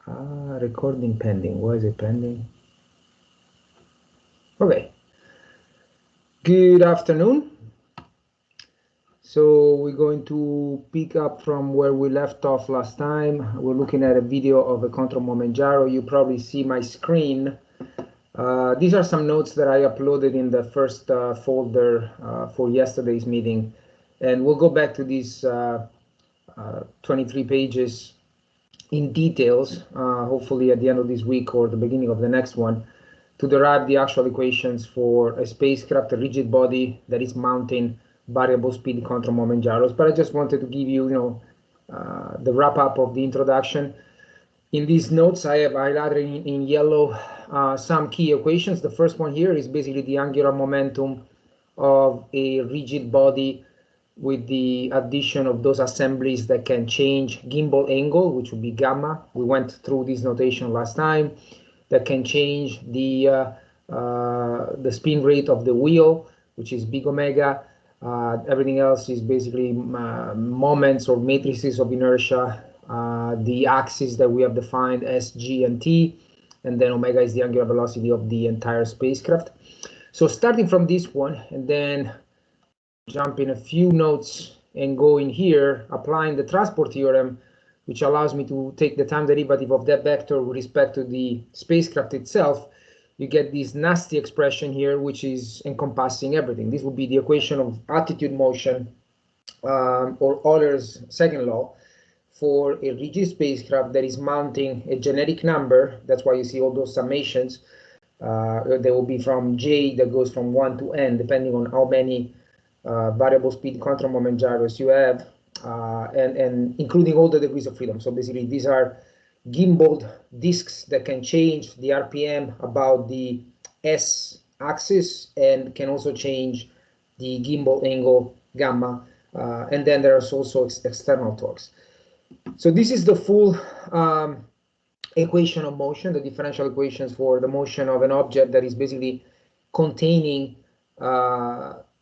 Recording pending. Why is it pending? Okay. Good afternoon. So we're going to pick up from where we left off last time. We're looking at a video of a control moment gyro. You probably see my screen. These are some notes that I uploaded in the first folder for yesterday's meeting. And we'll go back to these 23 pages in details, hopefully at the end of this week or the beginning of the next one, to derive the actual equations for a spacecraft, a rigid body that is mounting variable speed control moment gyros. But I just wanted to give you, the wrap up of the introduction. In these notes, I have highlighted in yellow some key equations. The first one here is basically the angular momentum of a rigid body with the addition of those assemblies that can change gimbal angle, which would be gamma. We went through this notation last time. That can change the spin rate of the wheel, which is big omega. Everything else is basically moments or matrices of inertia. The axis that we have defined as G and T, and then omega is the angular velocity of the entire spacecraft. So starting from this one, and then jump in a few notes and go in here, applying the transport theorem, which allows me to take the time derivative of that vector with respect to the spacecraft itself, you get this nasty expression here, which is encompassing everything. This would be the equation of attitude motion, or Euler's second law, for a rigid spacecraft that is mounting a genetic number. That's why you see all those summations. There will be from J that goes from 1 to N, depending on how many variable speed control moment gyros you have, and including all the degrees of freedom. So basically, these are gimbaled disks that can change the RPM about the S axis and can also change the gimbal angle gamma. And then there's also external torques. So this is the full equation of motion, the differential equations for the motion of an object that is basically containing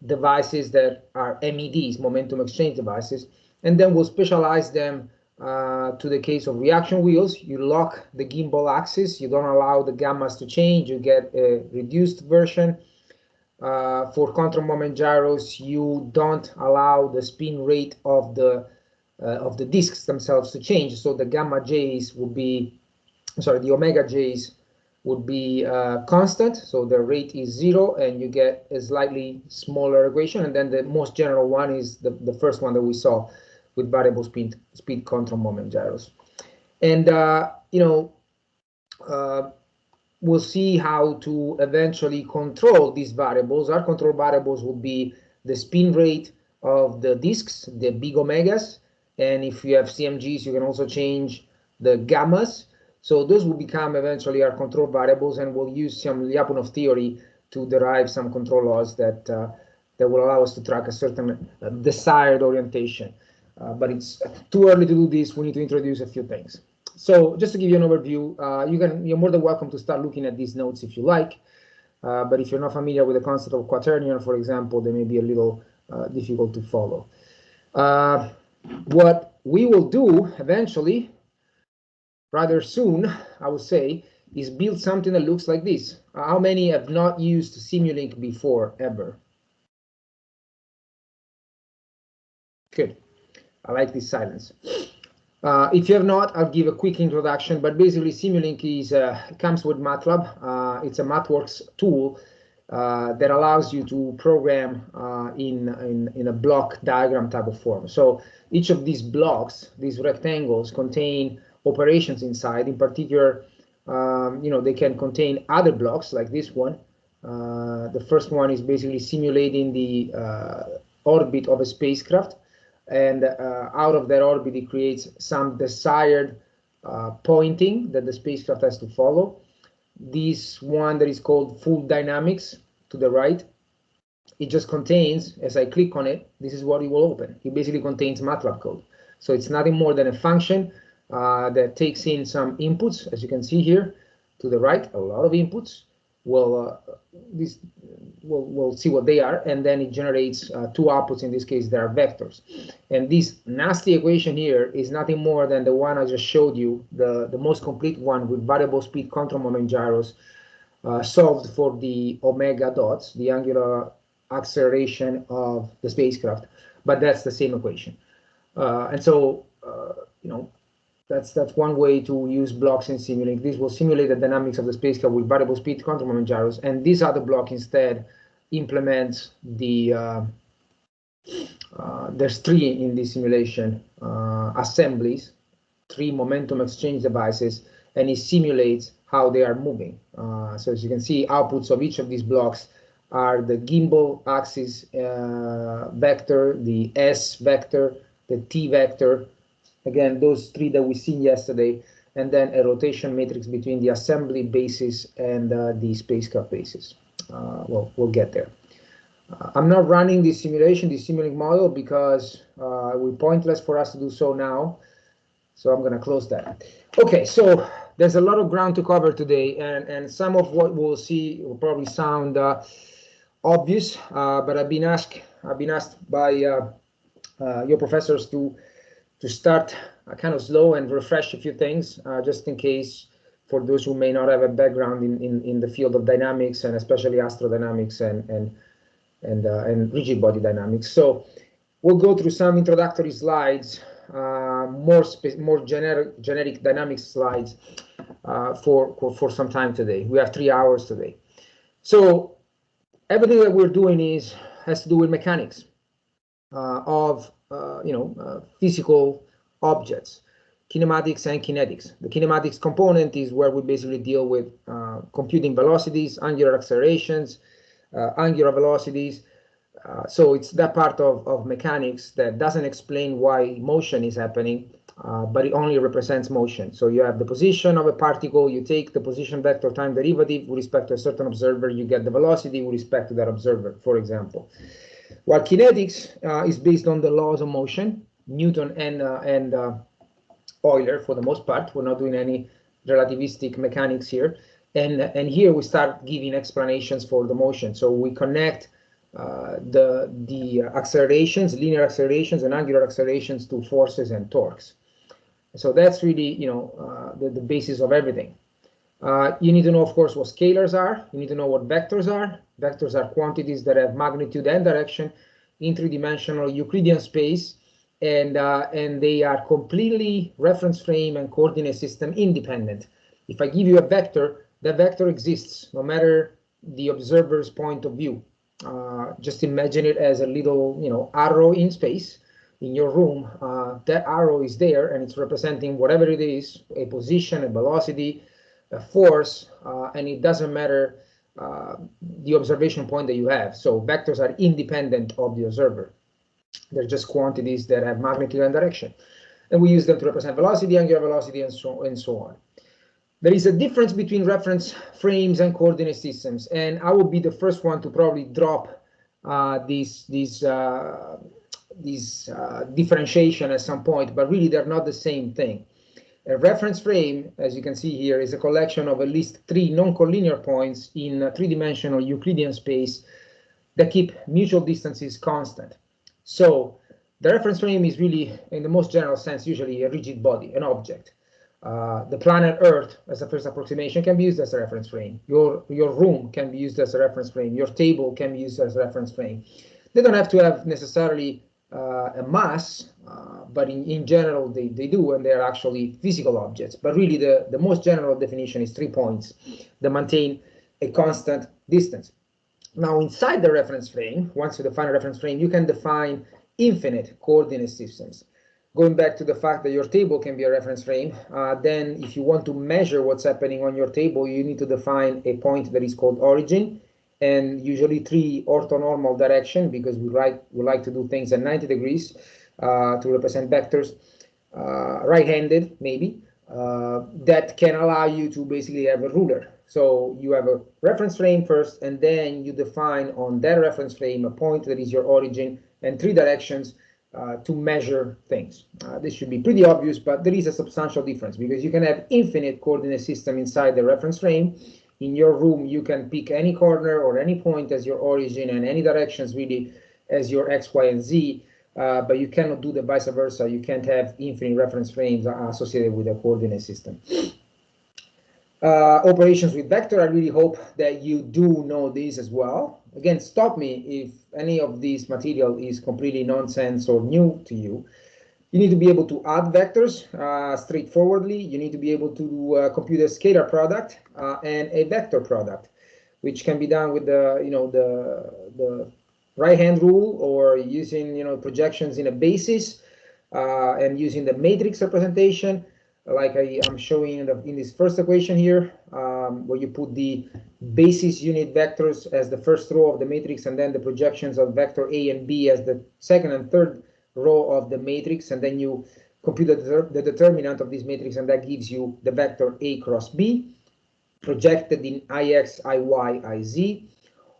devices that are MEDs, momentum exchange devices, and then we'll specialize them to the case of reaction wheels. You lock the gimbal axis, you don't allow the gammas to change, you get a reduced version. For control moment gyros, you don't allow the spin rate of the disks themselves to change, so the gamma J's would be, sorry, the omega J's would be constant, so the rate is 0, and you get a slightly smaller equation. And then the most general one is the first one that we saw with variable speed control moment gyros. And we'll see how to eventually control these variables. Our control variables will be the spin rate of the disks, the big omegas, and if you have CMGs, you can also change the gammas. So those will become eventually our control variables, and we'll use some Lyapunov theory to derive some control laws that will allow us to track a certain desired orientation. But it's too early to do this. We need to introduce a few things. So just to give you an overview, you're more than welcome to start looking at these notes if you like. But if you're not familiar with the concept of quaternion, for example, they may be a little difficult to follow. What we will do eventually, rather soon, I would say, is build something that looks like this. How many have not used Simulink before, ever? Good. I like this silence. If you have not, I'll give a quick introduction, but basically Simulink comes with MATLAB. It's a MathWorks tool that allows you to program in a block diagram type of form. So each of these blocks, these rectangles, contain operations inside. In particular, they can contain other blocks like this one. The first one is basically simulating the orbit of a spacecraft, and out of that orbit it creates some desired pointing that the spacecraft has to follow. This one that is called full dynamics to the right, it just contains, as I click on it, this is what it will open. It basically contains MATLAB code. So it's nothing more than a function that takes in some inputs, as you can see here to the right, a lot of inputs, we'll see what they are, and then it generates two outputs. In this case, there are vectors. And this nasty equation here is nothing more than the one I just showed you, the most complete one with variable speed control moment gyros, solved for the omega dots, the angular acceleration of the spacecraft. But that's the same equation. And so, that's one way to use blocks in Simulink. This will simulate the dynamics of the spacecraft with variable speed control moment gyros, and this other block instead implements the there's three in this simulation assemblies, three momentum exchange devices, and it simulates how they are moving. So as you can see, outputs of each of these blocks are the gimbal axis vector, the S vector, the T vector, again, those three that we seen yesterday, and then a rotation matrix between the assembly basis and the spacecraft basis. Well, we'll get there. I'm not running this simulation, this Simulink model, because it will be pointless for us to do so now. So I'm going to close that. Okay, so there's a lot of ground to cover today, and some of what we'll see will probably sound obvious, but I've been asked by your professors to start kind of slow and refresh a few things, just in case, for those who may not have a background in the field of dynamics, and especially astrodynamics and rigid body dynamics. So we'll go through some introductory slides, more generic dynamics slides for some time today. We have 3 hours today. So everything that we're doing has to do with mechanics of physical objects, kinematics and kinetics. The kinematics component is where we basically deal with computing velocities, angular accelerations, angular velocities. So it's that part of mechanics that doesn't explain why motion is happening, but it only represents motion. So you have the position of a particle, you take the position vector time derivative with respect to a certain observer, you get the velocity with respect to that observer, for example. While kinetics is based on the laws of motion, Newton and Euler for the most part. We're not doing any relativistic mechanics here. And here we start giving explanations for the motion. So we connect the accelerations, linear accelerations and angular accelerations to forces and torques. So that's really, the basis of everything. You need to know, of course, what scalars are. You need to know what vectors are. Vectors are quantities that have magnitude and direction in three-dimensional Euclidean space, and they are completely reference frame and coordinate system independent. If I give you a vector, that vector exists no matter the observer's point of view. Just imagine it as a little, arrow in space in your room. That arrow is there, and it's representing whatever it is, a position, a velocity, a force, and it doesn't matter the observation point that you have. So vectors are independent of the observer. They're just quantities that have magnitude and direction. And we use them to represent velocity, angular velocity, and so on. There is a difference between reference frames and coordinate systems, and I will be the first one to probably drop these differentiation at some point, but really they're not the same thing. A reference frame, as you can see here, is a collection of at least 3 non-collinear points in a three-dimensional Euclidean space that keep mutual distances constant. So the reference frame is really, in the most general sense, usually a rigid body, an object. The planet Earth, as a first approximation, can be used as a reference frame. Your room can be used as a reference frame. Your table can be used as a reference frame. They don't have to have necessarily a mass, but in general they do, and they're actually physical objects. But really the most general definition is 3 points that maintain a constant distance. Now inside the reference frame, once you define a reference frame, you can define infinite coordinate systems. Going back to the fact that your table can be a reference frame, then if you want to measure what's happening on your table, you need to define a point that is called origin, and usually 3 orthonormal direction, because we like to do things at 90 degrees to represent vectors, right-handed maybe, that can allow you to basically have a ruler. So you have a reference frame first, and then you define on that reference frame a point that is your origin and 3 directions to measure things. This should be pretty obvious, but there is a substantial difference, because you can have infinite coordinate system inside the reference frame, in your room, you can pick any corner or any point as your origin and any directions really as your X, Y, and Z, but you cannot do the vice versa. You can't have infinite reference frames associated with a coordinate system. Operations with vector, I really hope that you do know these as well. Again, stop me if any of this material is completely nonsense or new to you. You need to be able to add vectors straightforwardly. You need to be able to compute a scalar product and a vector product, which can be done with the right-hand rule or using projections in a basis and using the matrix representation, like I'm showing in this first equation here, where you put the basis unit vectors as the first row of the matrix, and then the projections of vector A and B as the second and third row of the matrix, and then you compute the determinant of this matrix, and that gives you the vector A cross B projected in Ix, Iy, Iz.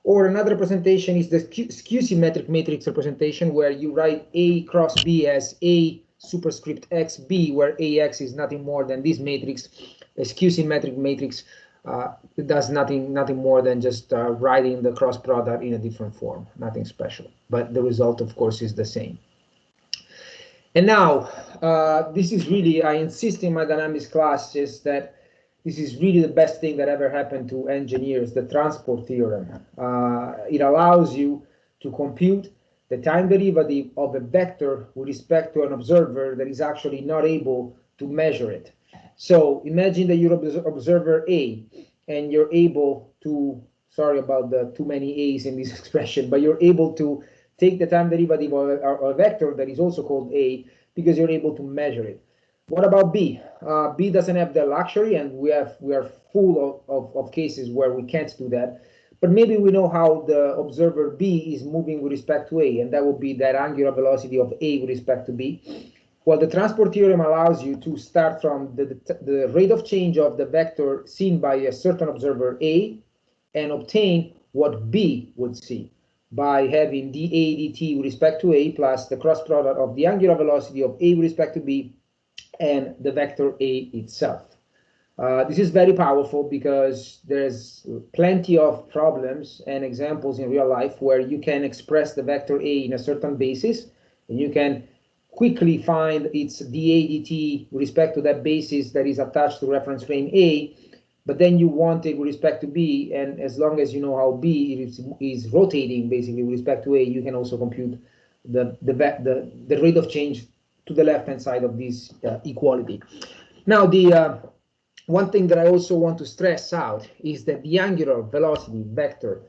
Or another representation is the skew symmetric matrix representation, where you write A cross B as A superscript xb, where ax is nothing more than this matrix. A skew symmetric matrix does nothing more than just writing the cross product in a different form, nothing special, but the result of course is the same. And now this is really, I insist in my dynamics class, is that this is really the best thing that ever happened to engineers, the transport theorem. It allows you to compute the time derivative of a vector with respect to an observer that is actually not able to measure it. So imagine that you're observer A, and you're able to, sorry about the too many A's in this expression, but you're able to take the time derivative of a vector that is also called A, because you're able to measure it. What about B? B doesn't have the luxury, and we are full of cases where we can't do that. But maybe we know how the observer B is moving with respect to A, and that would be that angular velocity of A with respect to B. Well, the transport theorem allows you to start from the rate of change of the vector seen by a certain observer A and obtain what B would see by having dA dt with respect to A plus the cross product of the angular velocity of A with respect to B and the vector A itself. This is very powerful because there's plenty of problems and examples in real life where you can express the vector A in a certain basis, and you can quickly find its dA dt with respect to that basis that is attached to reference frame A, but then you want it with respect to B, and as long as you know how B is rotating basically with respect to A, you can also compute the rate of change to the left-hand side of this equality. Now, the one thing that I also want to stress out is that the angular velocity vector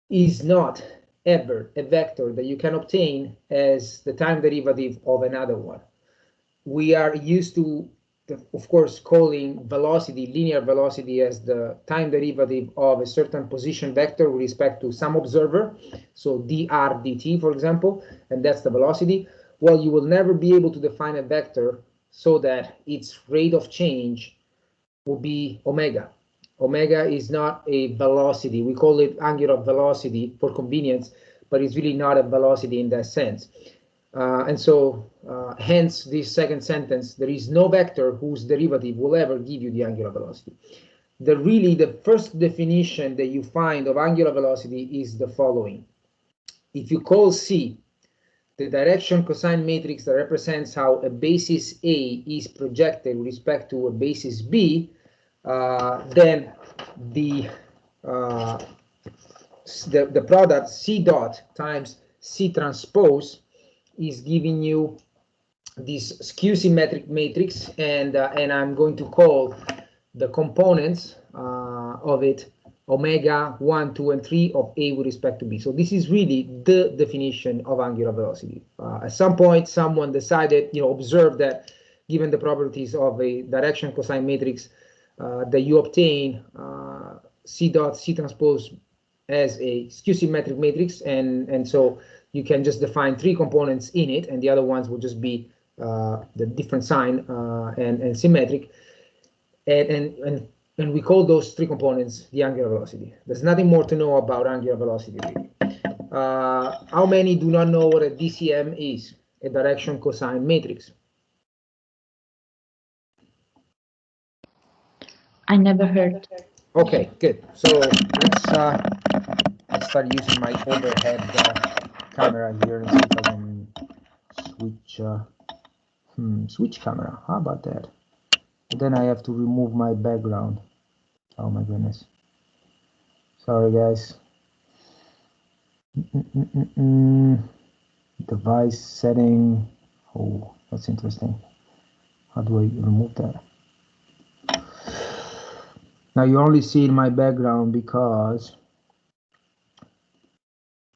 is not ever a vector that you can obtain as the time derivative of another one. We are used to, of course, calling velocity, linear velocity, as the time derivative of a certain position vector with respect to some observer, so dr dt, for example, and that's the velocity. Well, you will never be able to define a vector so that its rate of change will be omega. Omega is not a velocity. We call it angular velocity for convenience, but it's really not a velocity in that sense. And so, hence this second sentence, there is no vector whose derivative will ever give you the angular velocity. The first definition that you find of angular velocity is the following. If you call C the direction cosine matrix that represents how a basis A is projected with respect to a basis B, then the product C dot times C transpose is giving you this skew symmetric matrix, and I'm going to call the components of it omega 1, 2, and 3 of A with respect to B. So this is really the definition of angular velocity. At some point, someone decided, observed that given the properties of a direction cosine matrix, that you obtain C dot C transpose as a skew symmetric matrix, and so you can just define 3 components in it, and the other ones will just be the different sign and symmetric, and we call those 3 components the angular velocity. There's nothing more to know about angular velocity, really. How many do not know what a DCM is? A direction cosine matrix. I never heard. Okay, good. So let's start using my overhead camera here and see if I can switch switch camera. How about that? But then I have to remove my background. Oh my goodness. Sorry guys. Device setting. Oh, that's interesting. How do I remove that? Now you only see my background because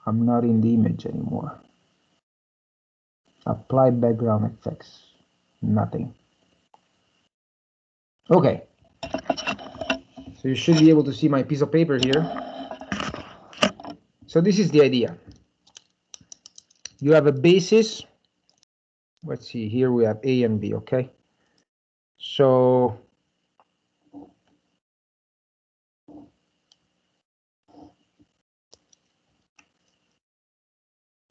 I'm not in the image anymore. Apply background effects. Nothing. Okay. So you should be able to see my piece of paper here. So this is the idea. You have a basis. Let's see, here we have A and B, okay? So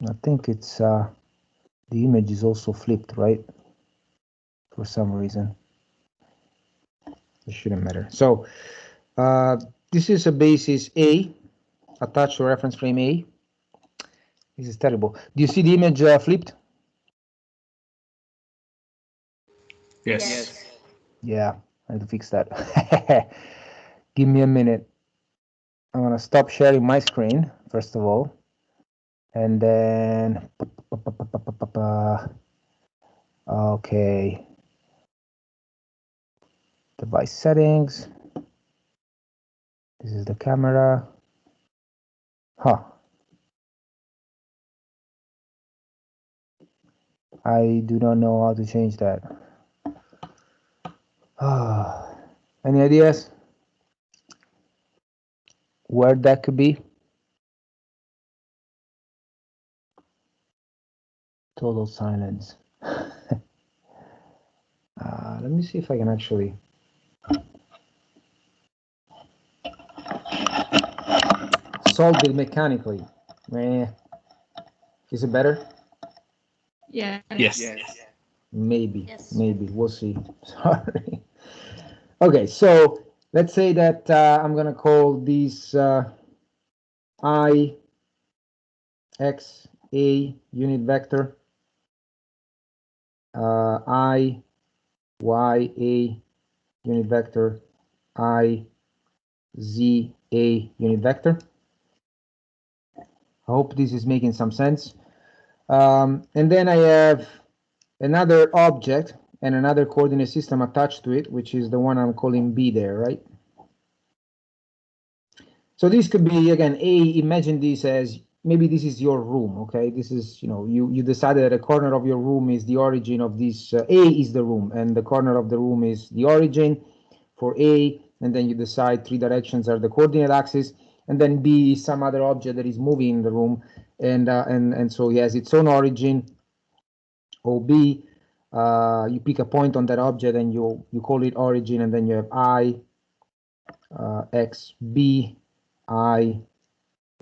I think it's the image is also flipped, right? For some reason. It shouldn't matter. So this is a basis A attached to reference frame A. This is terrible. Do you see the image flipped? Yes. Yeah, I have to fix that. Give me a minute. I'm gonna stop sharing my screen first of all, and then okay, device settings. This is the camera. Huh. I do not know how to change that. Any ideas where that could be? Total silence. Let me see if I can actually. Solve it mechanically. Is it better? Yes. Maybe, Yes. maybe. We'll see. Sorry. Okay, so let's say that I'm gonna call these I X A unit vector, I Y A unit vector, I Z A unit vector. I hope this is making some sense. And then I have another object and another coordinate system attached to it, which is the one I'm calling B there, right? So this could be, again, A, imagine this as, maybe this is your room, okay? This is, you decided that a corner of your room is the origin of this, A is the room, and the corner of the room is the origin for A, and then you decide 3 directions are the coordinate axis, and then B is some other object that is moving in the room, and so it has its own origin, OB. You pick a point on that object and you call it origin, and then you have I, X, B, I,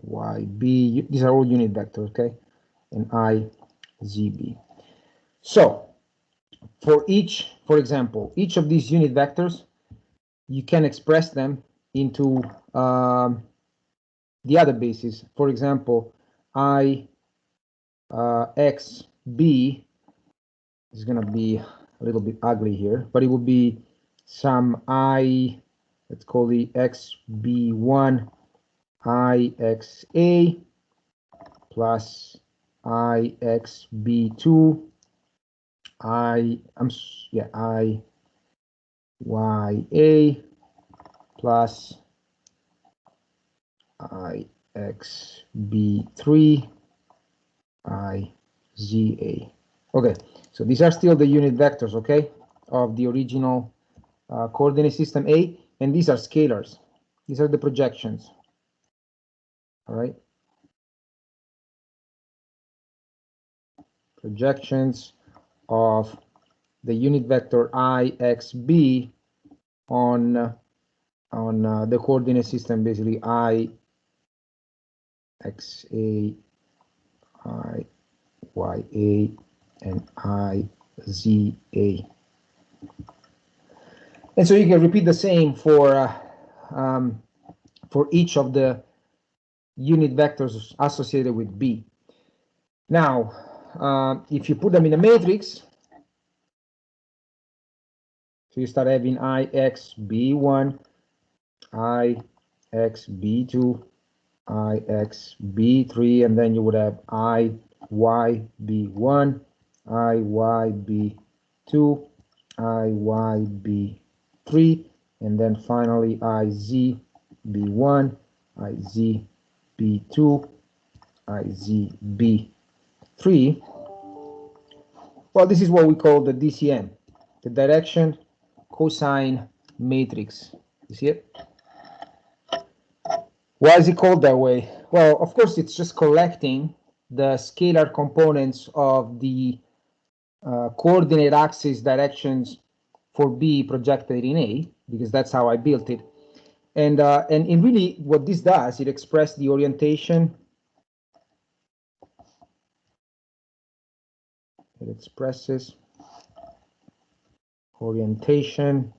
Y, B. These are all unit vectors, okay? And I, Z, B. So for example, each of these unit vectors, you can express them into the other basis. For example, I, X, B is going to be a little bit ugly here, but it would be some I, let's call it XB1, IXA plus IXB2, IYA plus IXB3, IZA. Okay, so these are still the unit vectors, okay, of the original coordinate system A, and these are scalars. These are the projections. All right. Projections of the unit vector IXB on the coordinate system, basically I, XA, I, YA, and IZA. And so you can repeat the same for for each of the unit vectors associated with B. Now, if you put them in a matrix, so you start having Ix B1, Ix B2, Ix B3, and then you would have Iy B1, Iy B2, Iy B3, and then finally Iz B1, Iz B2, Iz B3. Well, this is what we call the DCM, the direction cosine matrix. You see it? Why is it called that way? Well, of course, it's just collecting the scalar components of the coordinate axis directions for B projected in A, because that's how I built it. And really what this does, it expresses the orientation. It expresses orientation.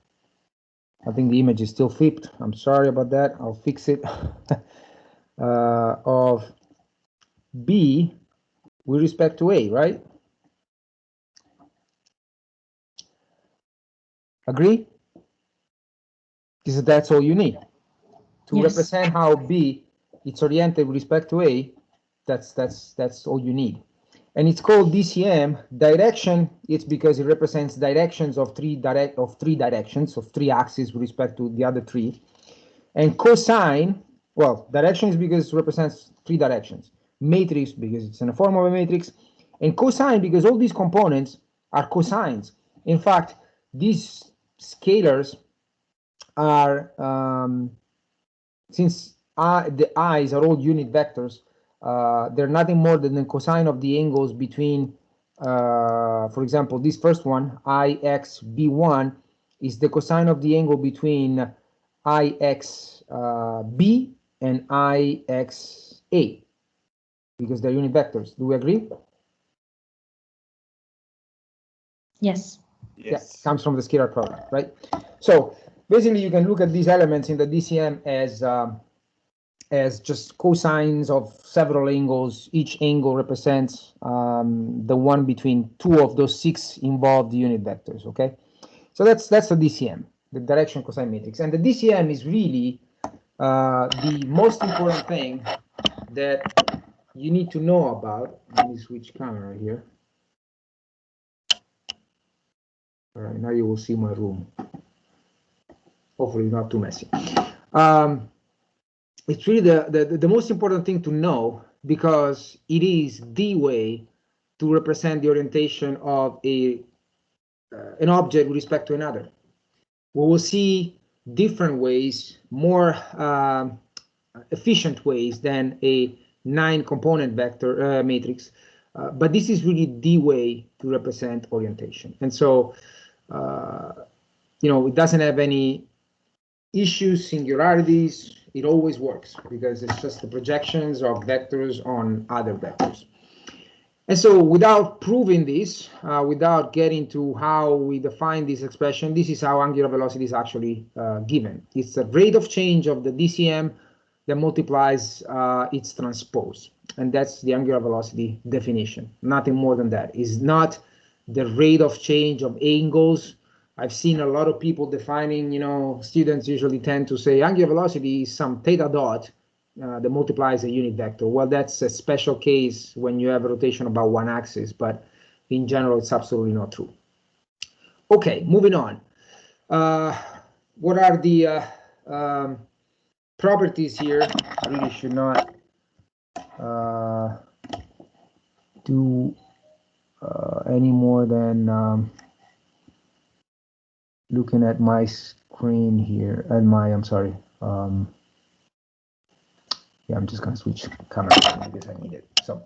I think the image is still flipped. I'm sorry about that. I'll fix it. Of B with respect to A, right? Agree? Because that's all you need to represent how B it's oriented with respect to A. That's all you need. And it's called DCM. Direction, it's because it represents directions of three directions, of three axes with respect to the other three. And cosine, well, direction is because it represents three directions. Matrix, because it's in the form of a matrix. And cosine, because all these components are cosines. In fact, these scalars are, since the i's are all unit vectors, they're nothing more than the cosine of the angles between, for example, this first one, Ix B1, is the cosine of the angle between Ix B and Ix A, because they're unit vectors. Do we agree? Yes. Yeah, comes from the scalar product, right? So basically, you can look at these elements in the DCM as just cosines of several angles. Each angle represents the one between two of those six involved unit vectors. Okay, so that's the DCM, the direction cosine matrix, and the DCM is really the most important thing that you need to know about. Let me switch camera here. All right, now you will see my room. Hopefully not too messy. It's really the most important thing to know, because it is the way to represent the orientation of an object with respect to another. We will see different ways, more efficient ways than a 9-component vector matrix, but this is really the way to represent orientation. And so, it doesn't have any issues, singularities. It always works because it's just the projections of vectors on other vectors. And so without proving this, without getting to how we define this expression, this is how angular velocity is actually given. It's the rate of change of the DCM that multiplies its transpose. And that's the angular velocity definition. Nothing more than that. It's not the rate of change of angles. I've seen a lot of people defining, students usually tend to say angular velocity is some theta dot that multiplies a unit vector. Well, that's a special case when you have a rotation about one axis, but in general, it's absolutely not true. Okay, moving on. What are the properties here? I really should not do any more than looking at my screen here, and I'm sorry. Yeah, I'm just going to switch camera because I need it. So,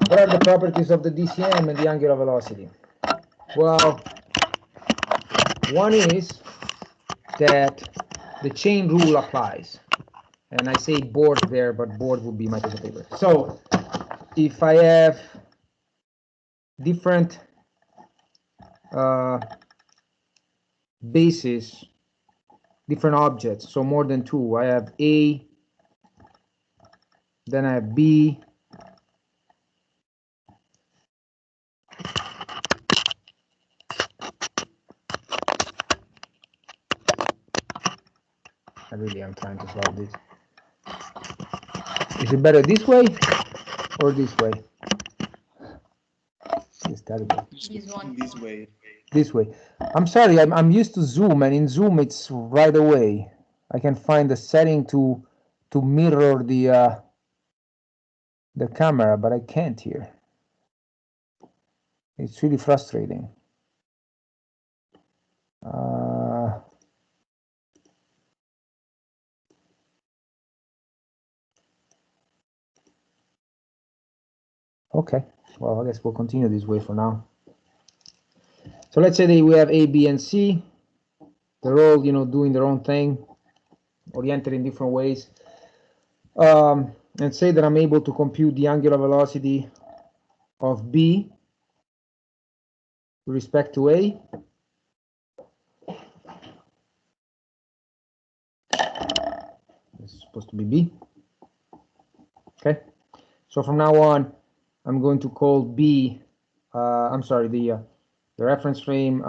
what are the properties of the DCM and the angular velocity? Well, one is that the chain rule applies. And I say board there, but board would be my piece of paper. So, if I have different bases different objects, so more than two. I have A, then I have B, I'm trying to solve this. Is it better this way or this way? It's terrible. This way. This way. I'm sorry, I'm used to Zoom, and in Zoom it's right away. I can find the setting to mirror the camera, but I can't here. It's really frustrating. Okay, well, I guess we'll continue this way for now. So let's say that we have A, B, and C. They're all, doing their own thing, oriented in different ways. And say that I'm able to compute the angular velocity of B with respect to A. This is supposed to be B. Okay. So from now on, I'm going to call B, I'm sorry, the reference frame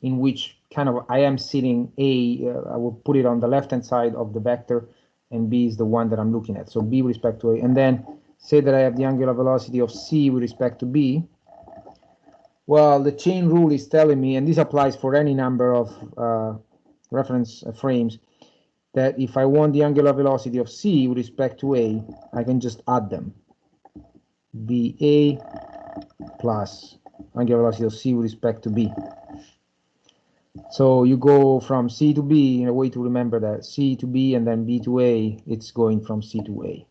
in which kind of I am sitting A, I will put it on the left-hand side of the vector, and B is the one that I'm looking at. So B with respect to A, and then say that I have the angular velocity of C with respect to B. Well, the chain rule is telling me, and this applies for any number of reference frames, that if I want the angular velocity of C with respect to A, I can just add them. BA plus angular velocity of C with respect to B. So you go from C to B, in a way to remember that C to B and then B to A, it's going from C to A.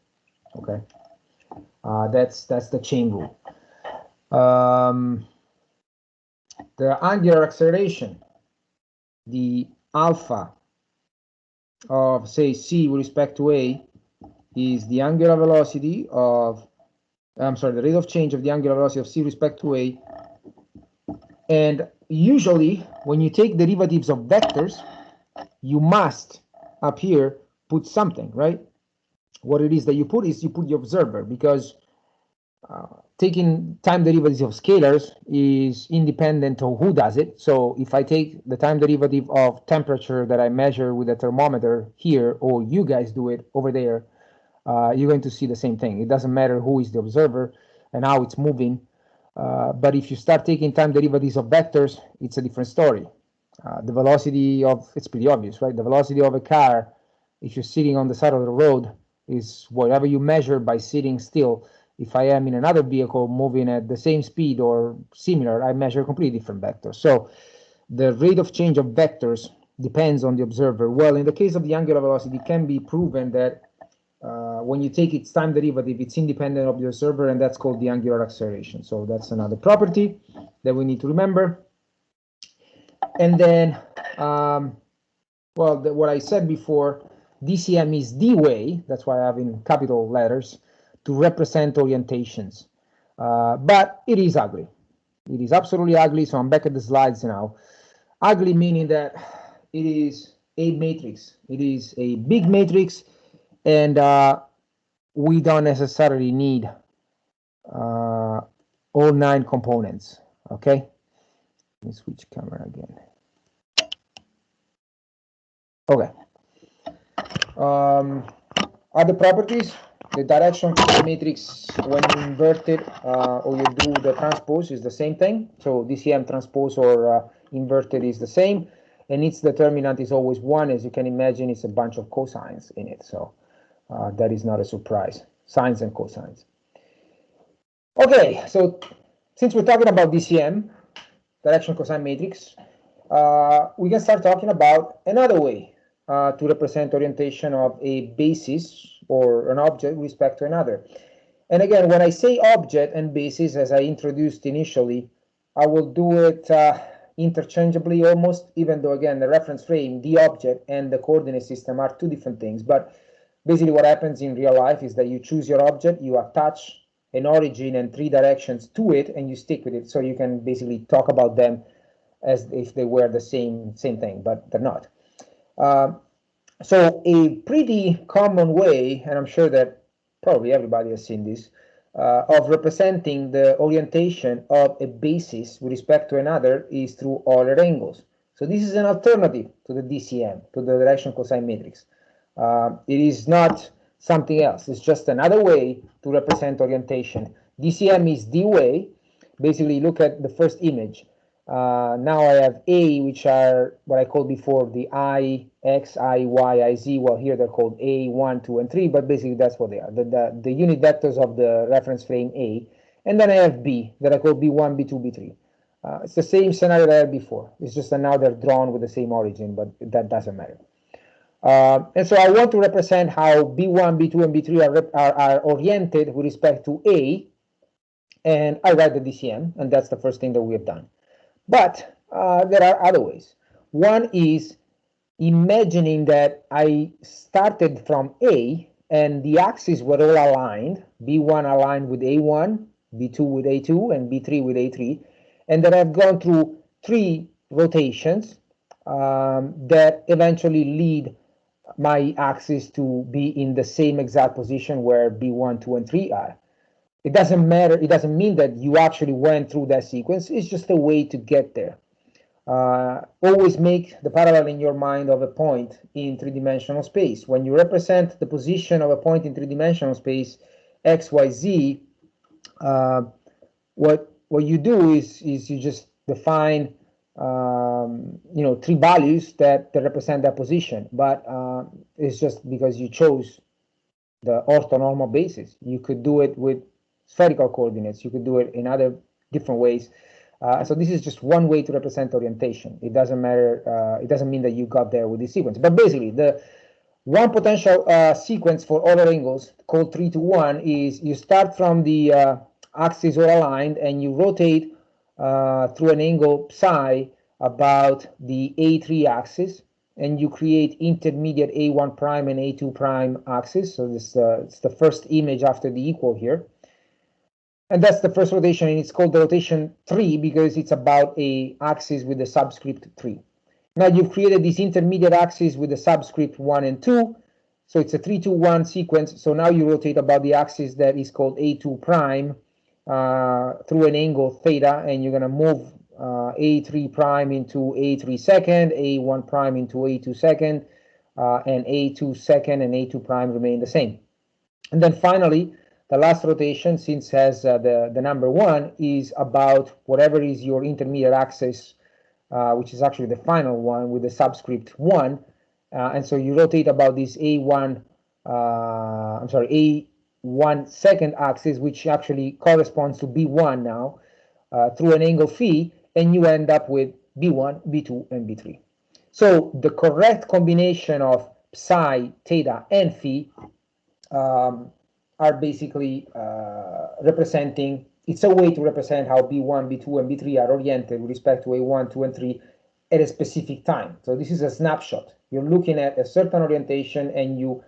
Okay, that's the chain rule. The angular acceleration, the alpha of, say, C with respect to A, is the angular velocity of, the rate of change of the angular velocity of C with respect to A. And usually, when you take derivatives of vectors, you must, up here, put something, right? What it is that you put is you put the observer, because taking time derivatives of scalars is independent of who does it. So if I take the time derivative of temperature that I measure with a thermometer here, or you guys do it over there, you're going to see the same thing. It doesn't matter who is the observer and how it's moving. But if you start taking time derivatives of vectors, it's a different story. The velocity of, it's pretty obvious, right? The velocity of a car, if you're sitting on the side of the road, is whatever you measure by sitting still. If I am in another vehicle moving at the same speed or similar, I measure completely different vectors. So the rate of change of vectors depends on the observer. Well, in the case of the angular velocity, it can be proven that when you take its time derivative, it's independent of the observer, and that's called the angular acceleration. So that's another property that we need to remember. And then, what I said before, DCM is the way, that's why I have in capital letters, to represent orientations. But it is ugly. It is absolutely ugly, so I'm back at the slides now. Ugly meaning that it is a matrix. It is a big matrix, and we don't necessarily need all 9 components. Okay, let me switch camera again. Okay. Other properties: the direction of the matrix when inverted or you do the transpose is the same thing. So DCM transpose or inverted is the same, and its determinant is always 1. As you can imagine, it's a bunch of cosines in it, so that is not a surprise. Sines and cosines. Okay, so since we're talking about DCM, direction cosine matrix, we can start talking about another way to represent orientation of a basis or an object with respect to another. And again, when I say object and basis, as I introduced initially, I will do it interchangeably almost, even though, again, the reference frame, the object, and the coordinate system are 2 different things. But basically what happens in real life is that you choose your object, you attach an origin and 3 directions to it, and you stick with it. So you can basically talk about them as if they were the same thing, but they're not. So a pretty common way, and I'm sure that probably everybody has seen this, of representing the orientation of a basis with respect to another is through Euler angles. So this is an alternative to the DCM, to the direction cosine matrix. It is not something else. It's just another way to represent orientation. DCM is the way. Basically, look at the first image. Now I have A, which are what I called before the I, X, I, Y, I, Z. Well, here they're called A, 1, 2, and 3, but basically that's what they are, the unit vectors of the reference frame A. And then I have B, that I call B1, B2, B3. It's the same scenario that I had before. It's just that now they're drawn with the same origin, but that doesn't matter. And so I want to represent how B1, B2, and B3 are oriented with respect to A, and I write the DCM, and that's the first thing that we have done. But there are other ways. One is imagining that I started from A and the axes were all aligned, B1 aligned with A1, B2 with A2, and B3 with A3, and that I've gone through 3 rotations that eventually lead my axis to be in the same exact position where B1, 2, and 3 are. It doesn't matter. It doesn't mean that you actually went through that sequence. It's just a way to get there. Always make the parallel in your mind of a point in 3-dimensional space. When you represent the position of a point in 3-dimensional space, X, Y, Z, what you do is you just define 3 values that represent that position. But it's just because you chose the orthonormal basis. You could do it with spherical coordinates. You could do it in other different ways. So this is just one way to represent orientation. It doesn't matter. It doesn't mean that you got there with this sequence. But basically, the one potential sequence for Euler angles called 3 to 1 is you start from the axis all aligned and you rotate through an angle psi about the A3 axis, and you create intermediate A1 prime and A2 prime axis. So this it's the first image after the equal here. And that's the first rotation, and it's called the rotation 3 because it's about a axis with the subscript 3. Now you've created this intermediate axis with the subscript 1 and 2. So it's a 3, 2, 1 sequence. So now you rotate about the axis that is called A2 prime through an angle theta, and you're going to move A3 prime into A3 second, A1 prime into A2 second, and A2 second and A2 prime remain the same. And then finally, the last rotation, since has the number 1, is about whatever is your intermediate axis, which is actually the final one with the subscript 1. And so you rotate about this A1 second axis, which actually corresponds to B1 now, through an angle phi, and you end up with B1, B2, and B3. So the correct combination of psi, theta, and phi are basically representing, it's a way to represent how B1, B2, and B3 are oriented with respect to A1, 2, and 3 at a specific time. So this is a snapshot. You're looking at a certain orientation and you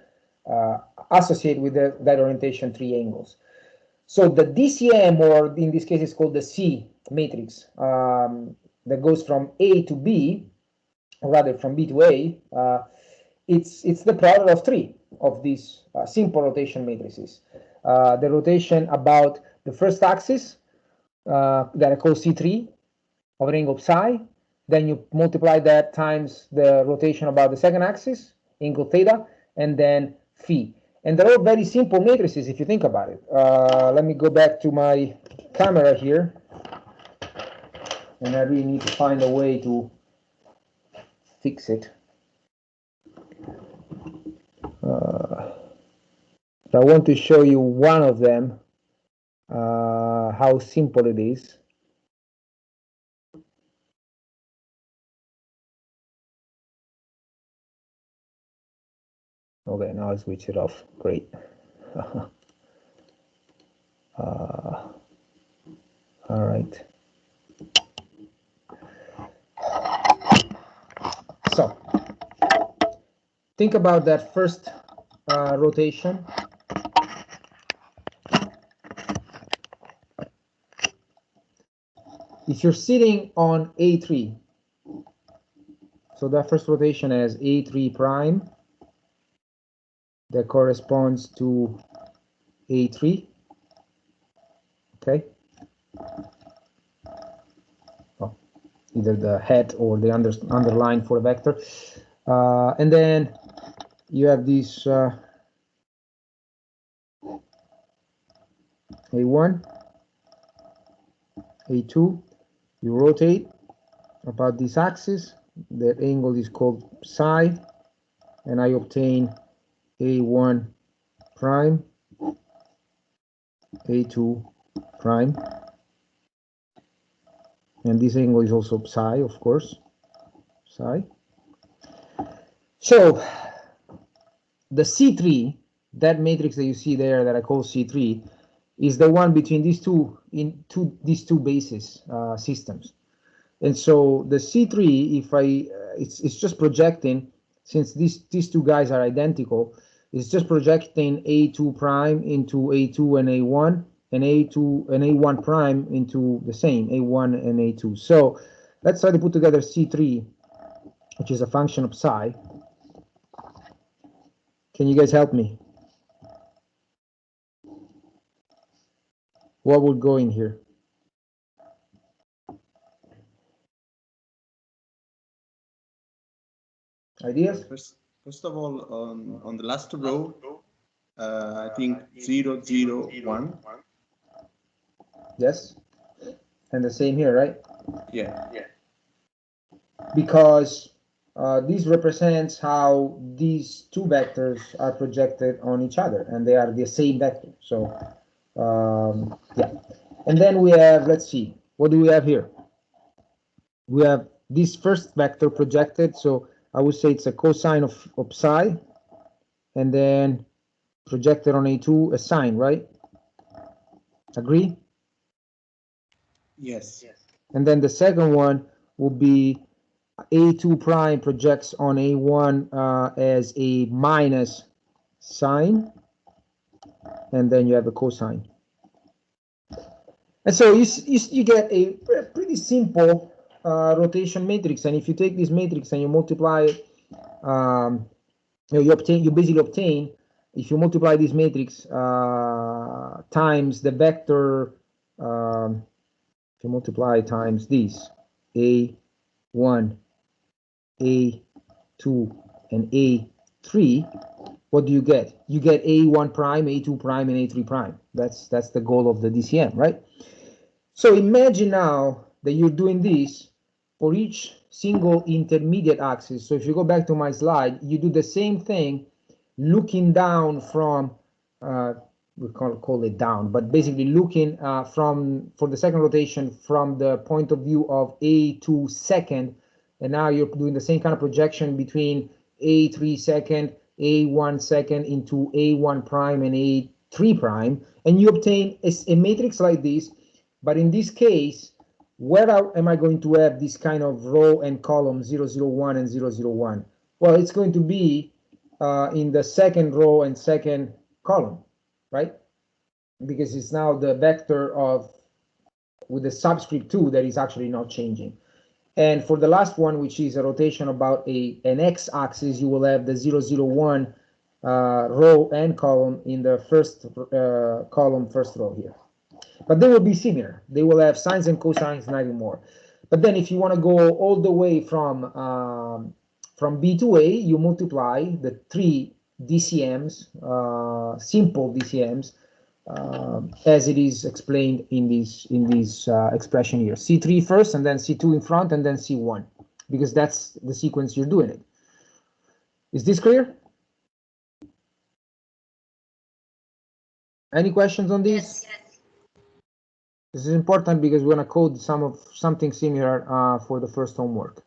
associate with that orientation 3 angles. So the DCM, or in this case it's called the C matrix, that goes from A to B, or rather from B to A, it's the product of 3 of these simple rotation matrices. The rotation about the first axis that I call C3 of an angle psi, then you multiply that times the rotation about the second axis, angle theta, and then phi. And they're all very simple matrices if you think about it. Let me go back to my camera here, and I really need to find a way to fix it. I want to show you one of them, how simple it is. Okay, now I switch it off. Great. All right. So think about that first rotation. If you're sitting on A3 So that first rotation has A3 prime that corresponds to A3. Okay. Oh, either the head or the underline for a vector. And then you have this A1, A2. You rotate about this axis. That angle is called psi, and I obtain A1 prime, A2 prime, and this angle is also psi, of course, psi. So the C3, that matrix that you see there that I call C3, is the one between these two basis systems. And so the C3, if it's just projecting, since these two guys are identical, it's just projecting A2 prime into A2 and A1, and A2 and A1 prime into the same A1 and A2. So let's try to put together C3, which is a function of psi. Can you guys help me? What would go in here? Ideas? First of all, on the last row, I think 0, 0, 1. Yes. And the same here, right? Yeah. Because this represents how these two vectors are projected on each other, and they are the same vector. So yeah. And then we have, let's see, what do we have here? We have this first vector projected, so I would say it's a cosine of psi, and then projected on A2 a sine, right? Agree? Yes. And then the second one will be A2 prime projects on A1 as a minus sine, and then you have a cosine. And so you get a pretty simple rotation matrix. And if you take this matrix and you multiply it, you basically obtain, if you multiply this matrix times the vector, if you multiply times this A1, A2, and A3, what do you get? You get A1 prime, A2 prime, and A3 prime. That's the goal of the DCM, right? So imagine now that you're doing this for each single intermediate axis. So if you go back to my slide, you do the same thing looking down from, we call it down, but basically looking for the second rotation from the point of view of A2 second, and now you're doing the same kind of projection between A3 second, A1 second into A1 prime and A3 prime, and you obtain a matrix like this. But in this case, where am I going to have this kind of row and column 001 and 001? Well, it's going to be in the second row and second column, right? Because it's now the vector with the subscript 2 that is actually not changing. And for the last one, which is a rotation about an x-axis, you will have the 001 row and column in the first column, first row here. But they will be similar. They will have sines and cosines, nothing more. But then if you want to go all the way from B to A, you multiply the three DCMs, simple DCMs, as it is explained in this expression here. C3 first, and then C2 in front, and then C1, because that's the sequence you're doing it. Is this clear? Any questions on this? Yes. This is important because we're going to code something similar for the first homework.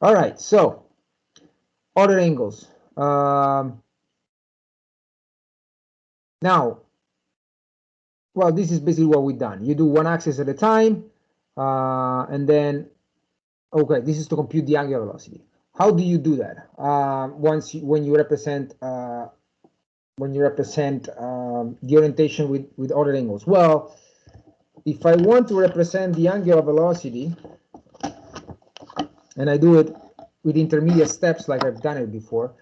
All right, so other angles. Now, well, this is basically what we've done. You do one axis at a time, and then, okay, this is to compute the angular velocity. How do you do that? When you represent the orientation with other angles. Well, if I want to represent the angular velocity, and I do it with intermediate steps like I've done it before,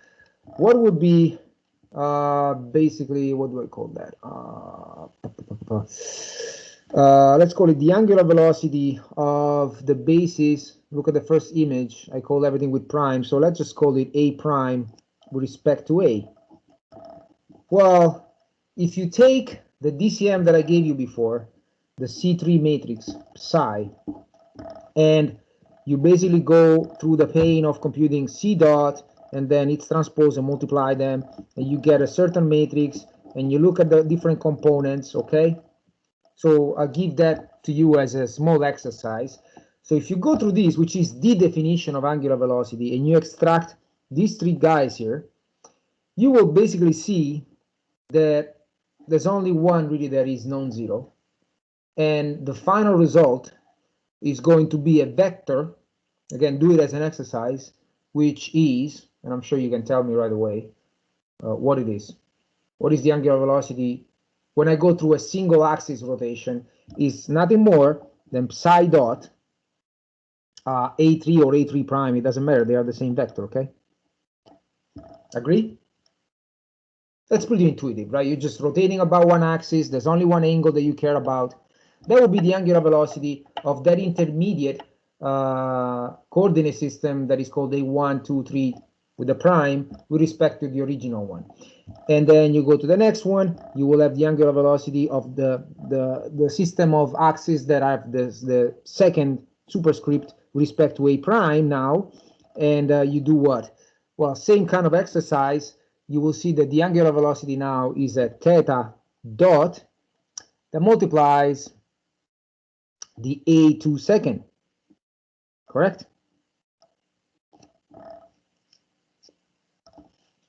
what would be basically, what do I call that? Let's call it the angular velocity of the basis. Look at the first image. I call everything with prime, so let's just call it A prime with respect to A. Well, if you take the DCM that I gave you before, the C3 matrix psi, and you basically go through the pain of computing C dot and then its transpose and multiply them, and you get a certain matrix, and you look at the different components, okay? So I'll give that to you as a small exercise. So if you go through this, which is the definition of angular velocity, and you extract these three guys here, you will basically see that there's only one really that is non-zero, and the final result is going to be a vector. Again, do it as an exercise, which is, and I'm sure you can tell me right away what it is. What is the angular velocity when I go through a single axis rotation? Is nothing more than psi dot A3 or A3 prime. It doesn't matter. They are the same vector, okay? Agree? That's pretty intuitive, right? You're just rotating about one axis. There's only one angle that you care about. That would be the angular velocity of that intermediate coordinate system that is called A1, 2, 3 with the prime with respect to the original one. And then you go to the next one, you will have the angular velocity of the system of axes that have the second superscript with respect to A prime now. And you do what? Well, same kind of exercise. You will see that the angular velocity now is a theta dot that multiplies the A2 second, correct?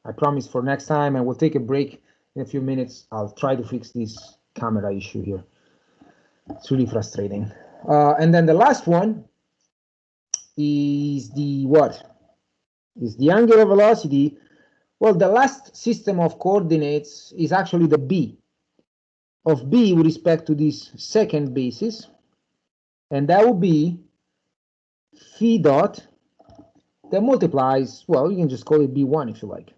I promise for next time, and we'll take a break in a few minutes. I'll try to fix this camera issue here. It's really frustrating. And then the last one is the what? Is the angular velocity. Well, the last system of coordinates is actually the B of B with respect to this second basis, and that will be phi dot that multiplies, well, you can just call it B1 if you like.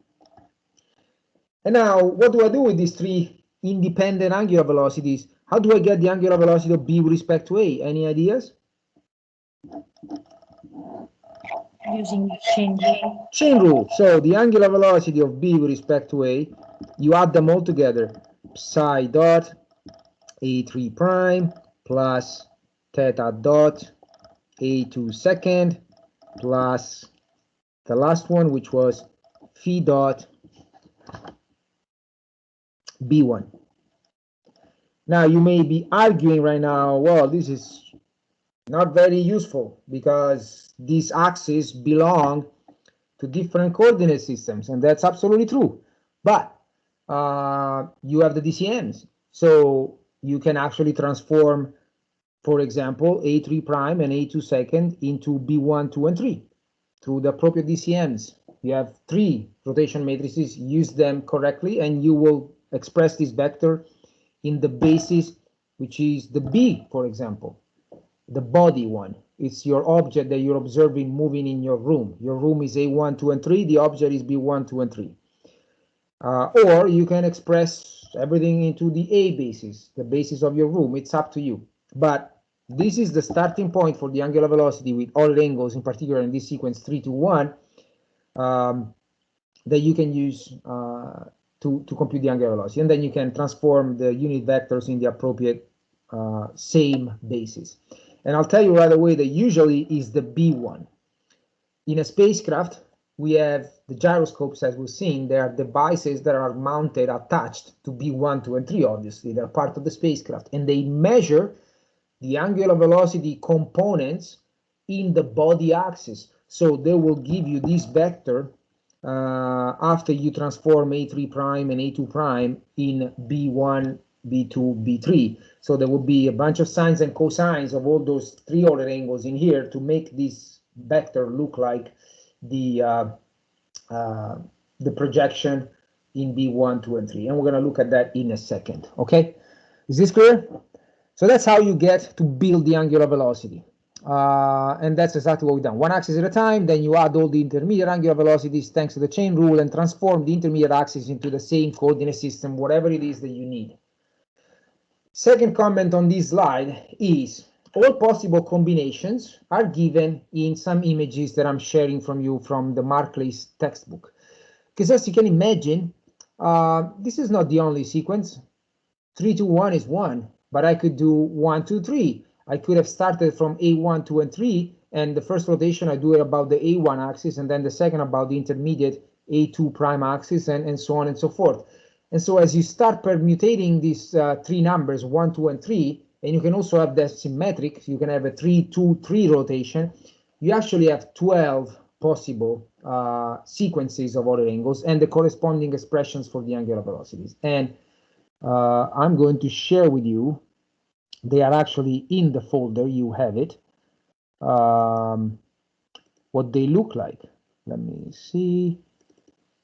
And now, what do I do with these three independent angular velocities? How do I get the angular velocity of B with respect to A? Any ideas? Using chain rule. Chain rule. So the angular velocity of B with respect to A, you add them all together. Psi dot A3 prime plus theta dot A2 second plus the last one, which was phi dot B1. Now you may be arguing right now, well, this is not very useful because these axes belong to different coordinate systems, and that's absolutely true. But you have the DCMs, so you can actually transform, for example, A3 prime and A2 second into B1, 2, and 3 through the appropriate DCMs. You have three rotation matrices, use them correctly, and you will express this vector in the basis, which is the B, for example, the body one. It's your object that you're observing moving in your room. Your room is A1, 2, and 3. The object is B1, 2, and 3. Or you can express everything into the A basis, the basis of your room. It's up to you. But this is the starting point for the angular velocity with all angles, in particular in this sequence 3 to 1, that you can use to compute the angular velocity. And then you can transform the unit vectors in the appropriate same basis. And I'll tell you right away that usually is the B1. In a spacecraft, we have the gyroscopes, as we've seen. They are devices that are mounted, attached to B1, 2, and 3, obviously. They're part of the spacecraft. And they measure the angular velocity components in the body axis. So they will give you this vector after you transform A3 prime and A2 prime in B1, B2, B3. So there will be a bunch of sines and cosines of all those three ordered angles in here to make this vector look like the projection in B1, 2, and 3. And we're going to look at that in a second. Okay, is this clear? So that's how you get to build the angular velocity. And that's exactly what we've done. One axis at a time, then you add all the intermediate angular velocities thanks to the chain rule and transform the intermediate axis into the same coordinate system, whatever it is that you need. Second comment on this slide is all possible combinations are given in some images that I'm sharing from you from the Markley's textbook. Because as you can imagine, this is not the only sequence. 3, 2, 1 is 1, but I could do 1, 2, 3. I could have started from A1, 2, and 3, and the first rotation I do it about the A1 axis, and then the second about the intermediate A2 prime axis, and so on and so forth. And so as you start permutating these three numbers, 1, 2, and 3, and you can also have the symmetric, so you can have a 3, 2, 3 rotation, you actually have 12 possible sequences of ordered angles and the corresponding expressions for the angular velocities. And I'm going to share with you, they are actually in the folder, you have it, what they look like. Let me see.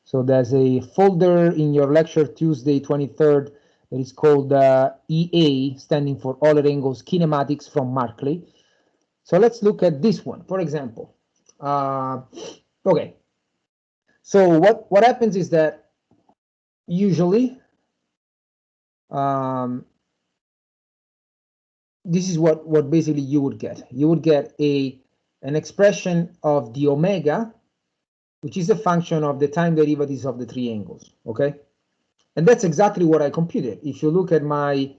So there's a folder in your lecture Tuesday 23rd that is called EA, standing for Ordered Angles Kinematics from Markley. So let's look at this one, for example. Okay, so what happens is that usually this is what basically you would get. You would get an expression of the omega, which is a function of the time derivatives of the three angles, okay? And that's exactly what I computed. If you look at my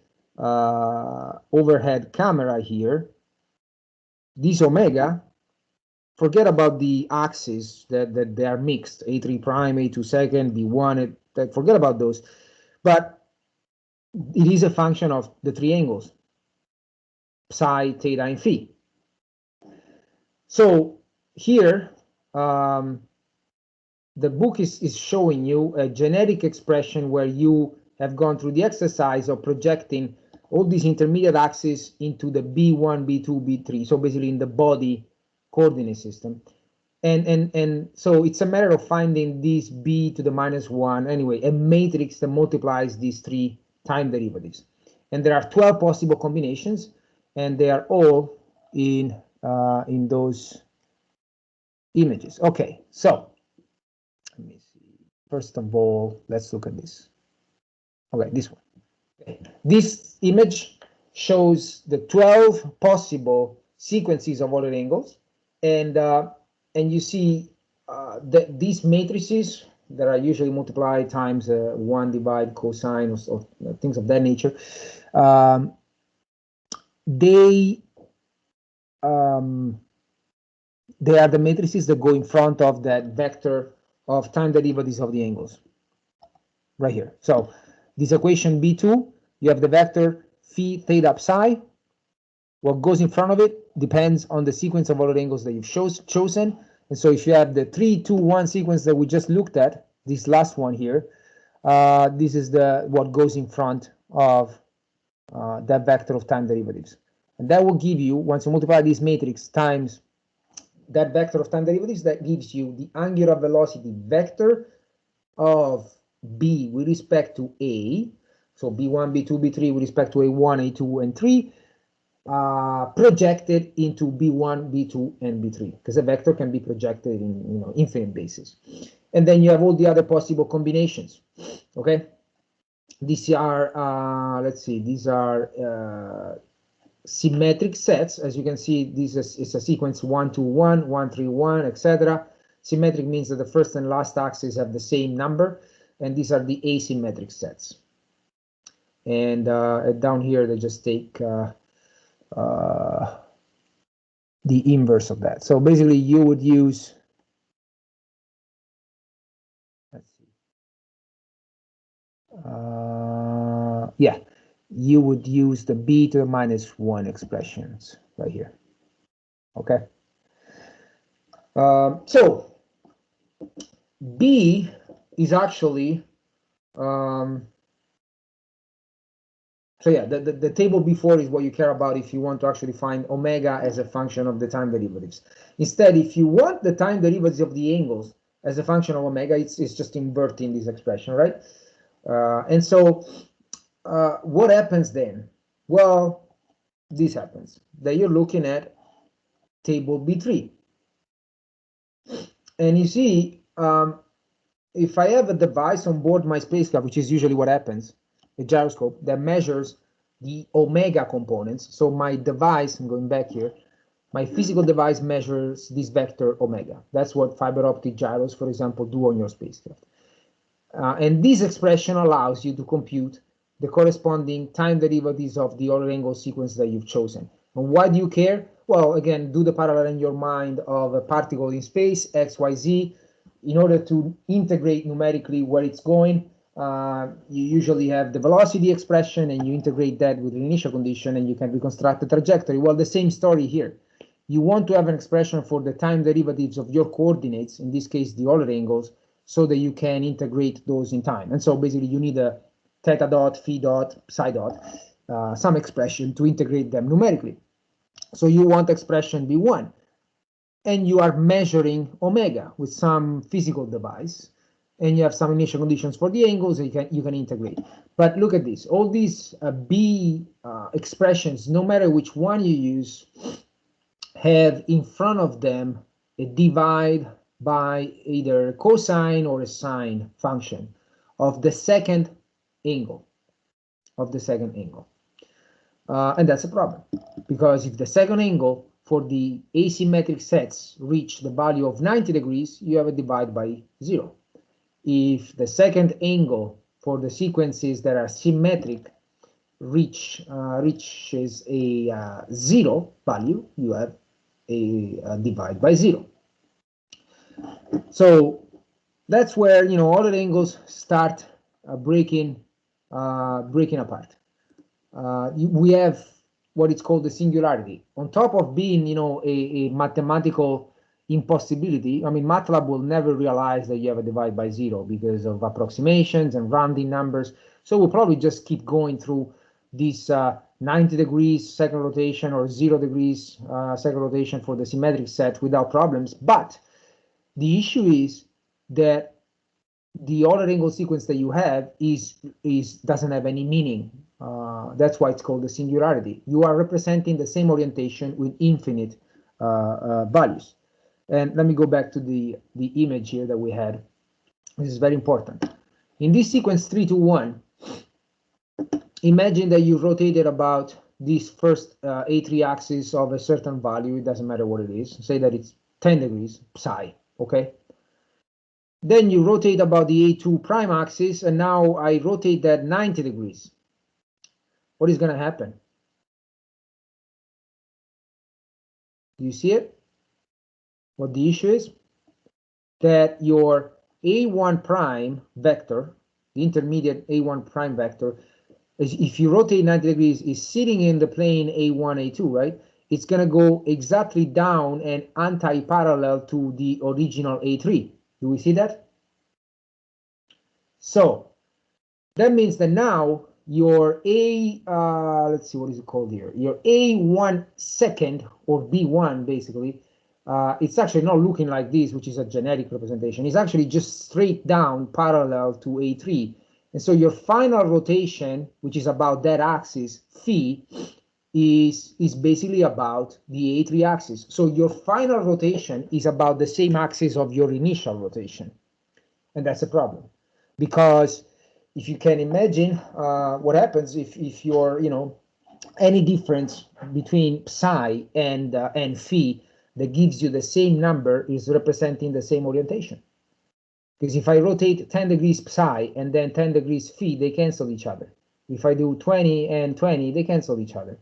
overhead camera here, this omega, forget about the axes that they are mixed, A3 prime, A2 second, B1, forget about those. But it is a function of the three angles, psi, theta, and phi. So here, the book is showing you a genetic expression where you have gone through the exercise of projecting all these intermediate axes into the B1, B2, B3, so basically in the body coordinate system. And so it's a matter of finding this B to the -1, anyway, a matrix that multiplies these three time derivatives. And there are 12 possible combinations, and they are all in those images. Okay, so let me see. First of all, let's look at this. Okay, this one. Okay. This image shows the 12 possible sequences of ordered angles, and you see that these matrices that are usually multiplied times 1 divide cosine or things of that nature, they are the matrices that go in front of that vector of time derivatives of the angles right here. So this equation B2, you have the vector phi theta psi. What goes in front of it depends on the sequence of ordered angles that you've chosen. And so if you have the 3, 2, 1 sequence that we just looked at, this last one here, this is what goes in front of that vector of time derivatives. And that will give you, once you multiply this matrix times that vector of time derivatives, that gives you the angular velocity vector of B with respect to A, so B1, B2, B3 with respect to A1, A2, and 3, projected into B1, B2, and B3, because a vector can be projected in infinite basis. And then you have all the other possible combinations, okay? These are, let's see, these are symmetric sets. As you can see, this is a sequence 1, 2, 1, 1, 3, 1, etc. Symmetric means that the first and last axes have the same number, and these are the asymmetric sets. And down here, they just take the inverse of that. So basically, you would use, let's see, yeah, you would use the B to the -1 expressions right here. Okay. So B is actually, so yeah, the table before is what you care about if you want to actually find omega as a function of the time derivatives. Instead, if you want the time derivatives of the angles as a function of omega, it's just inverting this expression, right? And so what happens then? Well, this happens, that you're looking at table B3. And you see, if I have a device on board my spacecraft, which is usually what happens, a gyroscope that measures the omega components. So my device, I'm going back here, my physical device measures this vector omega. That's what fiber optic gyros, for example, do on your spacecraft. And this expression allows you to compute the corresponding time derivatives of the Euler angle sequence that you've chosen. And why do you care? Well, again, do the parallel in your mind of a particle in space, x, y, z. In order to integrate numerically where it's going, you usually have the velocity expression and you integrate that with the initial condition and you can reconstruct the trajectory. Well, the same story here. You want to have an expression for the time derivatives of your coordinates, in this case, the Euler angles, so that you can integrate those in time. And so basically you need a theta dot, phi dot, psi dot, some expression to integrate them numerically. So you want expression B1. And you are measuring omega with some physical device, and you have some initial conditions for the angles, and you can integrate. But look at this, all these B expressions, no matter which one you use, have in front of them a divide by either a cosine or a sine function of the second angle, and that's a problem, because if the second angle for the asymmetric sets reach the value of 90 degrees, you have a divide by 0. If the second angle for the sequences that are symmetric reaches a 0 value, you have a divide by 0. So that's where, you know, all the angles start breaking apart. We have what is called the singularity. On top of being, you know, a mathematical impossibility, I mean, MATLAB will never realize that you have a divide by 0 because of approximations and rounding numbers. So we'll probably just keep going through this 90 degrees second rotation or 0 degrees second rotation for the symmetric set without problems. But the issue is that the Euler angle sequence that you have doesn't have any meaning. That's why it's called the singularity. You are representing the same orientation with infinite values. And let me go back to the image here that we had. This is very important. In this sequence 3 to 1, imagine that you rotated about this first A3 axis of a certain value. It doesn't matter what it is. Say that it's 10 degrees psi, okay? Then you rotate about the A2 prime axis, and now I rotate that 90 degrees. What is going to happen? Do you see it? What the issue is? That your A1 prime vector, the intermediate A1 prime vector, if you rotate 90 degrees, is sitting in the plane A1, A2, right? It's going to go exactly down and anti-parallel to the original A3. Do we see that? So that means that now your let's see, what is it called here? Your A1 second, or B1 basically, it's actually not looking like this, which is a generic representation. It's actually just straight down parallel to A3. And so your final rotation, which is about that axis, phi, is basically about the A3 axis. So your final rotation is about the same axis of your initial rotation. And that's a problem. Because if you can imagine what happens if you're, you know, any difference between psi and phi that gives you the same number is representing the same orientation. Because if I rotate 10 degrees psi and then 10 degrees phi, they cancel each other. If I do 20 and 20, they cancel each other.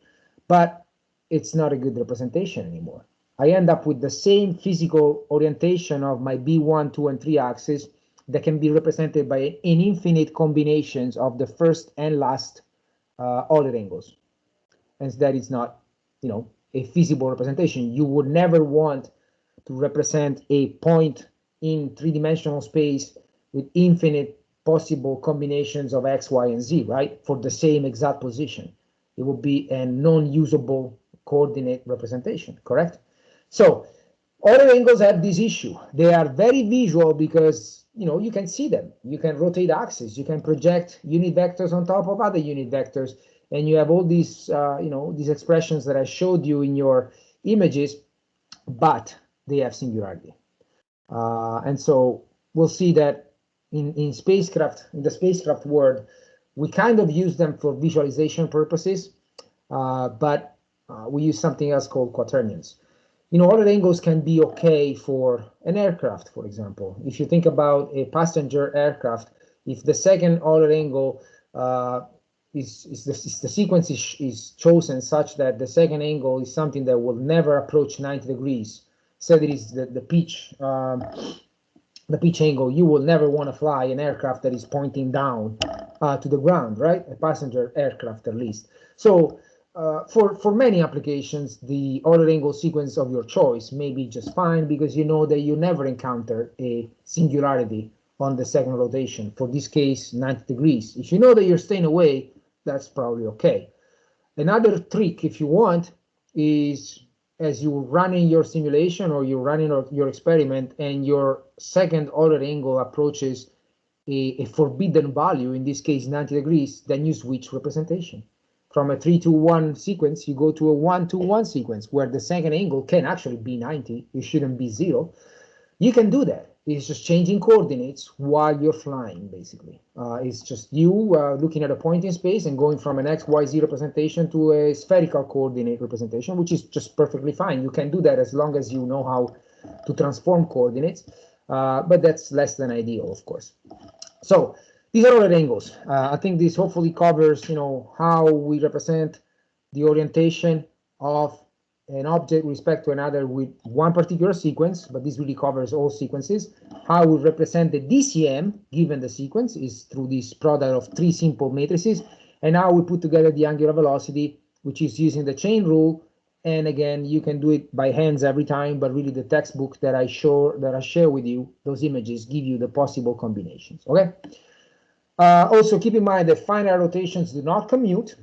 But it's not a good representation anymore. I end up with the same physical orientation of my B1, 2, and 3 axis that can be represented by an infinite combinations of the first and last Euler angles. And that is not, you know, a feasible representation. You would never want to represent a point in three-dimensional space with infinite possible combinations of x, y, and z, right? For the same exact position. It would be a non-usable coordinate representation, correct? So Euler angles have this issue. They are very visual because, you know, you can see them. You can rotate axes. You can project unit vectors on top of other unit vectors. And you have all these, you know, these expressions that I showed you in your images. but they have singularity. And so we'll see that in the spacecraft world, we kind of use them for visualization purposes, but we use something else called quaternions. Ordered angles can be okay for an aircraft, for example. If you think about a passenger aircraft, if the second ordered angle the sequence is chosen such that the second angle is something that will never approach 90 degrees, so that is the pitch angle, you will never want to fly an aircraft that is pointing down to the ground, right? A passenger aircraft at least. So for many applications, the ordered angle sequence of your choice may be just fine because you know that you never encounter a singularity on the second rotation. For this case, 90 degrees. If you know that you're staying away, that's probably okay. Another trick, if you want, is as you're running your simulation or you're running your experiment and your second order angle approaches a forbidden value, in this case 90 degrees, then you switch representation. From a 3-2-1 sequence, you go to a 1-2-1 sequence where the second angle can actually be 90. It shouldn't be 0. You can do that. It's just changing coordinates while you're flying, basically. It's just you looking at a point in space and going from an X, Y, Z representation to a spherical coordinate representation, which is just perfectly fine. You can do that as long as you know how to transform coordinates, but that's less than ideal, of course. So these are ordered angles. I think this hopefully covers, how we represent the orientation of an object with respect to another with one particular sequence, but this really covers all sequences. How we represent the DCM given the sequence is through this product of 3 simple matrices, and how we put together the angular velocity, which is using the chain rule. And again, you can do it by hands every time, but really the textbook that I share with you, those images give you the possible combinations. Okay. Also keep in mind that finite rotations do not commute,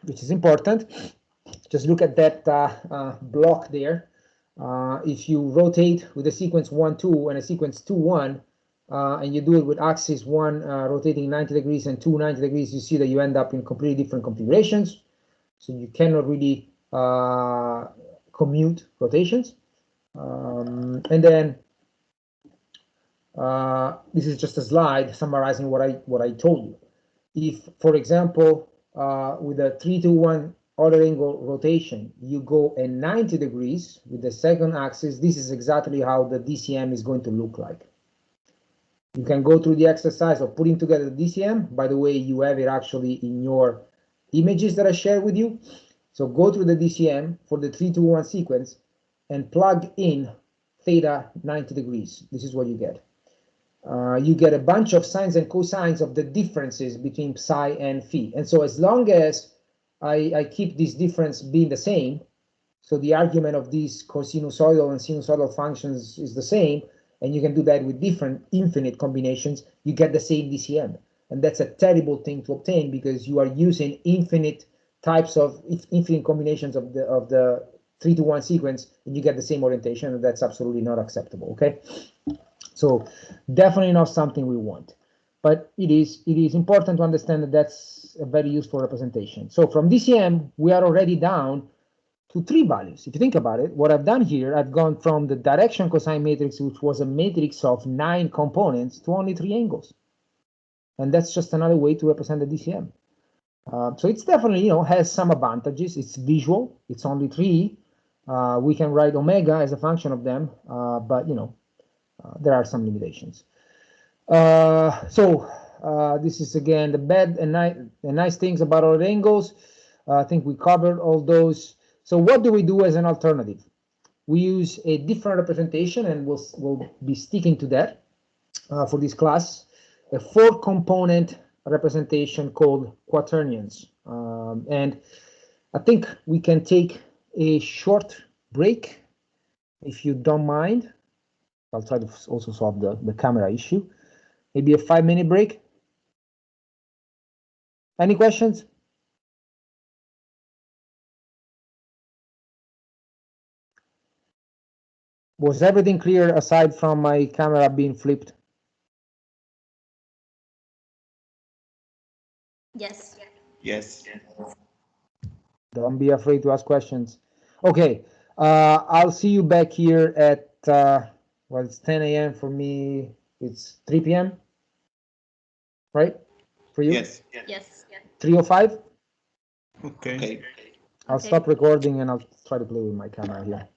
which is important. Just look at that block there. If you rotate with a sequence 1-2 and a sequence 2-1, and you do it with axis 1 rotating 90 degrees and 2 90 degrees, you see that you end up in completely different configurations. So you cannot really commute rotations. And then this is just a slide summarizing what I told you. If, for example, with a 3-2-1 ordered angle rotation, you go at 90 degrees with the second axis, this is exactly how the DCM is going to look like. You can go through the exercise of putting together the DCM. By the way, you have it actually in your images that I shared with you. So go through the DCM for the 3-2-1 sequence and plug in theta 90 degrees. This is what you get. You get a bunch of sines and cosines of the differences between psi and phi. And so as long as I keep this difference being the same, so the argument of these cosinusoidal and sinusoidal functions is the same, and you can do that with different infinite combinations, you get the same DCM. And that's a terrible thing to obtain because you are using infinite types of infinite combinations of the 3-2-1 sequence, and you get the same orientation, and that's absolutely not acceptable. Okay. So definitely not something we want, but it is important to understand that that's a very useful representation. So from DCM, we are already down to 3 values. If you think about it, what I've done here, I've gone from the direction cosine matrix, which was a matrix of 9 components, to only 3 angles. And that's just another way to represent the DCM. So it's definitely, has some advantages. It's visual. It's only 3. We can write omega as a function of them, but, there are some limitations. This is again the bad and nice things about ordered angles. I think we covered all those. So what do we do as an alternative? We use a different representation, and we'll be sticking to that for this class. A 4-component representation called quaternions. And I think we can take a short break, if you don't mind. I'll try to also solve the camera issue. Maybe a 5-minute break. Any questions? Was everything clear aside from my camera being flipped? Yes. Don't be afraid to ask questions. Okay, I'll see you back here at, well, it's 10 a.m. for me. It's 3 p.m. Right? For you? Yes. Yes. 3:05? Okay. I'll stop recording and I'll try to play with my camera here.